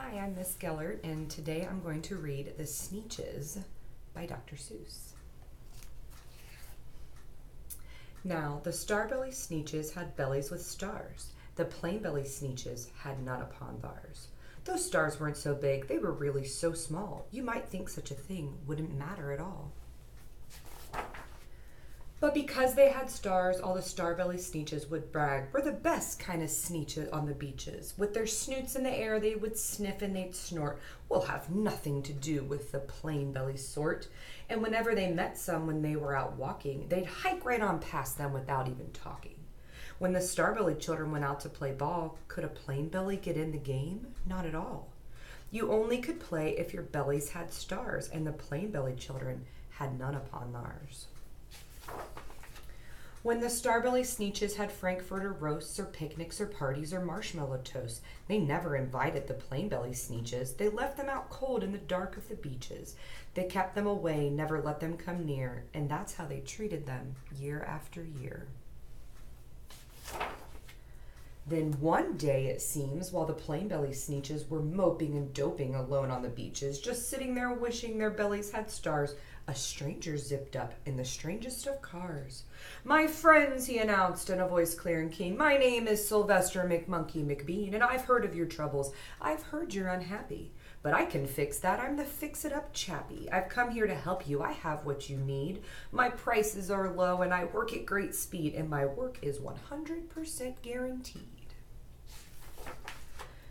Hi, I'm Miss Gellert, and today I'm going to read The Sneetches by Dr. Seuss. Now, the star-belly Sneetches had bellies with stars. The plain-belly Sneetches had none upon theirs. Those stars weren't so big, they were really so small, you might think such a thing wouldn't matter at all. But because they had stars, all the star-belly Sneetches would brag, we're the best kind of Sneetches on the beaches. With their snoots in the air, they would sniff and they'd snort. We'll have nothing to do with the plain-belly sort. And whenever they met some when they were out walking, they'd hike right on past them without even talking. When the star-belly children went out to play ball, could a plain belly get in the game? Not at all. You only could play if your bellies had stars, and the plain-belly children had none upon theirs. When the star-belly Sneetches had frankfurter roasts or picnics or parties or marshmallow toasts, they never invited the plain-belly Sneetches. They left them out cold in the dark of the beaches. They kept them away, never let them come near, and that's how they treated them year after year. Then one day, it seems, while the plain-belly Sneetches were moping and doping alone on the beaches, just sitting there wishing their bellies had stars, a stranger zipped up in the strangest of cars. My friends, he announced in a voice clear and keen, my name is Sylvester McMonkey McBean, and I've heard of your troubles. I've heard you're unhappy. But I can fix that. I'm the fix-it-up chappie. I've come here to help you. I have what you need. My prices are low, and I work at great speed, and my work is 100% guaranteed.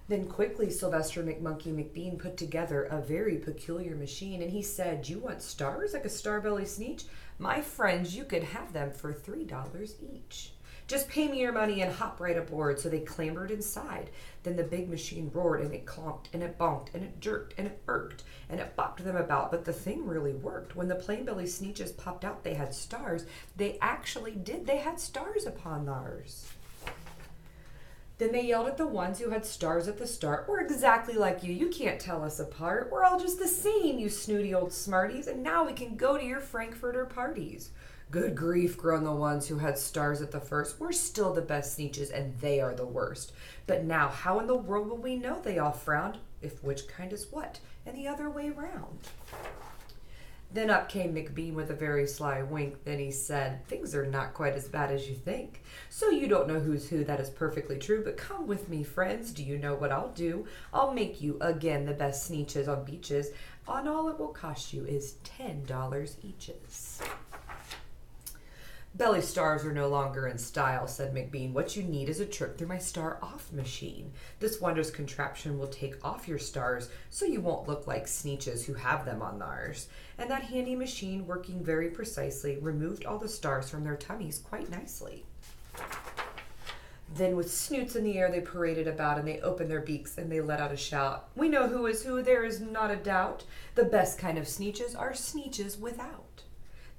Then quickly Sylvester McMonkey McBean put together a very peculiar machine, and he said, you want stars like a star-belly Sneetch? My friends, you could have them for $3 each. Just pay me your money and hop right aboard. So they clambered inside. Then the big machine roared, and it clonked, and it bonked, and it jerked, and it irked, and it bopped them about. But the thing really worked. When the plain-belly Sneetches popped out, they had stars. They actually did. They had stars upon theirs. Then they yelled at the ones who had stars at the start. We're exactly like you. You can't tell us apart. We're all just the same, you snooty old smarties. And now we can go to your frankfurter parties. Good grief, groaned the ones who had stars at the first. We're still the best Sneetches, and they are the worst. But now, how in the world will we know? They all frowned. If which kind is what, and the other way round. Then up came McBean with a very sly wink. Then he said, things are not quite as bad as you think. So you don't know who's who, that is perfectly true. But come with me, friends. Do you know what I'll do? I'll make you, again, the best Sneetches on beaches. On all it will cost you is $10 eaches. Belly stars are no longer in style, said McBean. What you need is a trip through my star-off machine. This wondrous contraption will take off your stars so you won't look like Sneetches who have them on theirs. And that handy machine, working very precisely, removed all the stars from their tummies quite nicely. Then with snoots in the air they paraded about, and they opened their beaks and they let out a shout. We know who is who, there is not a doubt. The best kind of Sneetches are Sneetches without.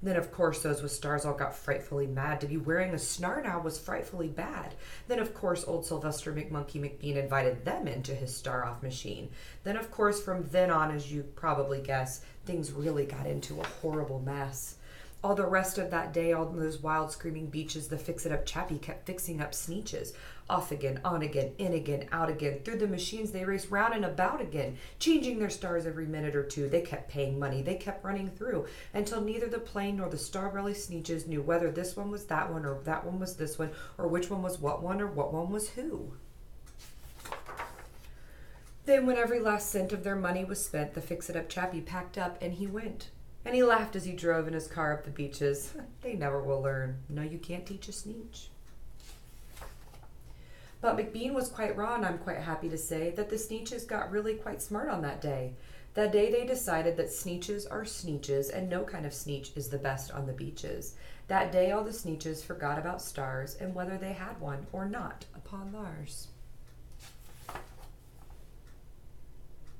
Then, of course, those with stars all got frightfully mad. To be wearing a star now was frightfully bad. Then, of course, old Sylvester McMonkey McBean invited them into his star-off machine. Then, of course, from then on, as you probably guess, things really got into a horrible mess. All the rest of that day, on those wild screaming beaches, the fix-it-up chappie kept fixing up Sneetches. Off again, on again, in again, out again. Through the machines they raced round and about again, changing their stars every minute or two. They kept paying money, they kept running through, until neither the plain nor the star-belly Sneetches knew whether this one was that one, or that one was this one, or which one was what one, or what one was who. Then when every last cent of their money was spent, the fix-it-up chappie packed up and he went. And he laughed as he drove in his car up the beaches. They never will learn. No, you can't teach a Sneetch. But McBean was quite wrong, I'm quite happy to say, that the Sneetches got really quite smart on that day. That day they decided that Sneetches are Sneetches, and no kind of Sneetch is the best on the beaches. That day all the Sneetches forgot about stars, and whether they had one or not upon theirs.